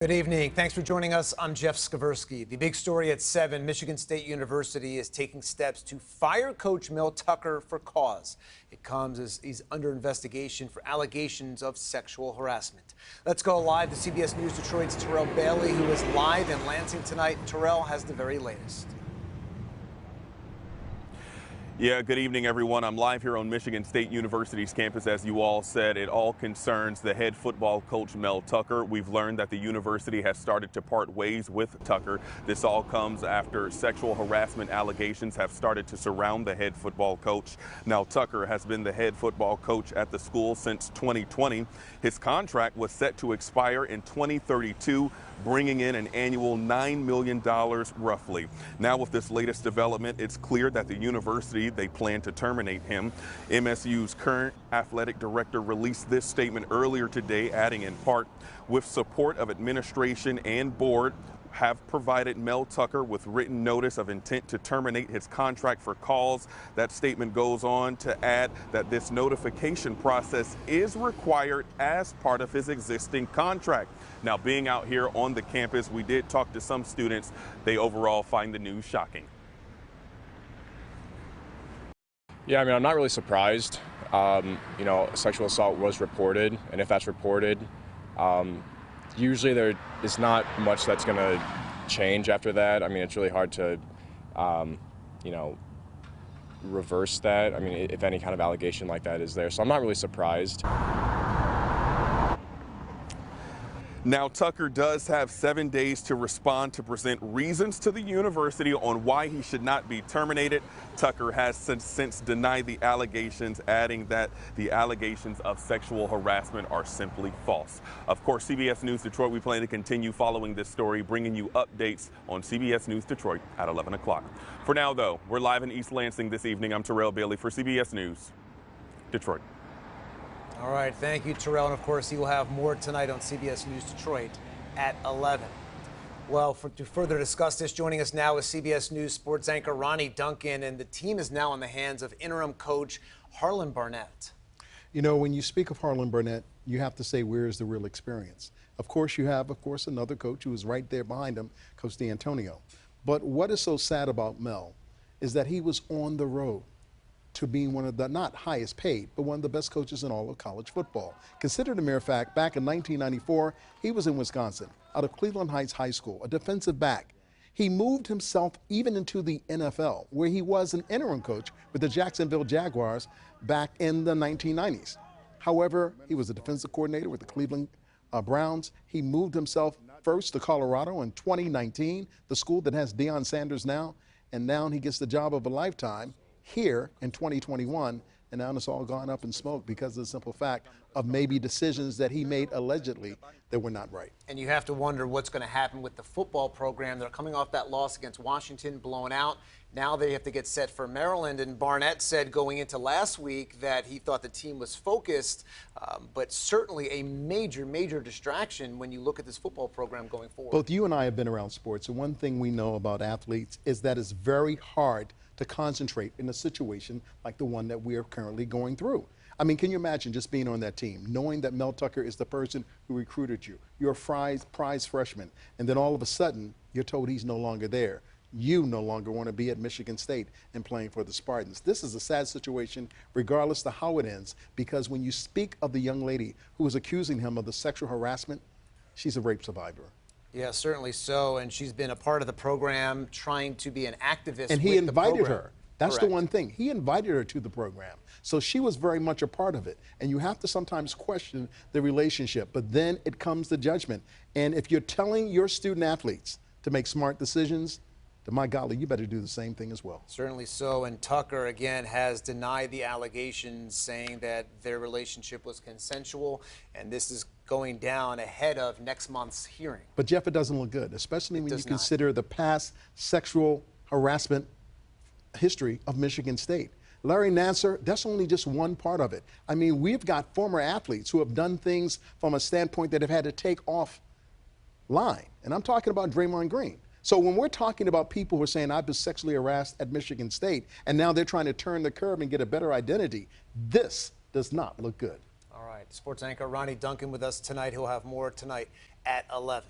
Good evening. Thanks for joining us. I'm Jeff Skaversky. The big story at 7, Michigan State University is taking steps to fire coach Mel Tucker for cause. It comes as he's under investigation for allegations of sexual harassment. Let's go live to CBS News Detroit's Terrell Bailey, who is live in Lansing tonight. Terrell has the very latest. Yeah, good evening, everyone. I'm live here on Michigan State University's campus. As you all said, it all concerns the head football coach, Mel Tucker. We've learned that the university has started to part ways with Tucker. This all comes after sexual harassment allegations have started to surround the head football coach. Now, Tucker has been the head football coach at the school since 2020. His contract was set to expire in 2032, bringing in an annual $9 million roughly. Now, with this latest development, it's clear that the university, they plan to terminate him. MSU's current athletic director released this statement earlier today, adding in part, with support of administration and board, have provided Mel Tucker with written notice of intent to terminate his contract for cause. That statement goes on to add that this notification process is required as part of his existing contract. Now, being out here on the campus, we did talk to some students. They overall find the news shocking. Yeah, I mean, I'm not really surprised. Sexual assault was reported, and if that's reported, usually there is not much that's going to change after that. I mean, it's really hard to, reverse that. I mean, if any kind of allegation like that is there. So I'm not really surprised. Now, Tucker does have 7 days to respond to present reasons to the university on why he should not be terminated. Tucker has since denied the allegations, adding that the allegations of sexual harassment are simply false. Of course, CBS News Detroit, we plan to continue following this story, bringing you updates on CBS News Detroit at 11 o'clock. For now, though, we're live in East Lansing this evening. I'm Terrell Bailey for CBS News Detroit. All right, thank you, Terrell. And of course, you will have more tonight on CBS News Detroit at 11. Well, to further discuss this, joining us now is CBS News sports anchor Ronnie Duncan, and the team is now in the hands of interim coach Harlan Barnett. You know, when you speak of Harlan Barnett, you have to say, where is the real experience? Of course, you have, another coach who is right there behind him, Coach D'Antonio. But what is so sad about Mel is that he was on the road to being one of the, not highest paid, but one of the best coaches in all of college football. Consider the mere fact, back in 1994, he was in Wisconsin, out of Cleveland Heights High School, a defensive back. He moved himself even into the NFL, where he was an interim coach with the Jacksonville Jaguars back in the 1990s. However, he was a defensive coordinator with the Cleveland Browns. He moved himself first to Colorado in 2019, the school that has Deion Sanders now, and now he gets the job of a lifetime here in 2021, and now it's all gone up in smoke because of the simple fact of maybe decisions that he made allegedly that were not right. And you have to wonder what's going to happen with the football program. They're coming off that loss against Washington, blown out. Now they have to get set for Maryland. And Barnett said going into last week that he thought the team was focused, but certainly a major, major distraction when you look at this football program going forward. Both you and I have been around sports, and one thing we know about athletes is that it's very hard to concentrate in a situation like the one that we are currently going through. I mean, can you imagine just being on that team, knowing that Mel Tucker is the person who recruited you? You're a prize freshman, and then all of a sudden, you're told he's no longer there. You no longer want to be at Michigan State and playing for the Spartans. This is a sad situation, regardless of how it ends, because when you speak of the young lady who was accusing him of the sexual harassment, she's a rape survivor. Yeah, certainly so. And she's been a part of the program, trying to be an activist. And he invited her. That's Correct. the one thing. He invited her to the program. So she was very much a part of it. And you have to sometimes question the relationship. But then it comes to judgment. And if you're telling your student athletes to make smart decisions, then my golly, you better do the same thing as well. Certainly so. And Tucker, again, has denied the allegations, saying that their relationship was consensual. And this is going down ahead of next month's hearing. But, Jeff, it doesn't look good, especially when you consider the past sexual harassment history of Michigan State. Larry Nassar, that's only just one part of it. I mean, we've got former athletes who have done things from a standpoint that have had to take off line. And I'm talking about Draymond Green. So when we're talking about people who are saying I've been sexually harassed at Michigan State, and now they're trying to turn the curve and get a better identity, this does not look good. All right, sports anchor Ronnie Duncan with us tonight. He'll have more tonight at 11.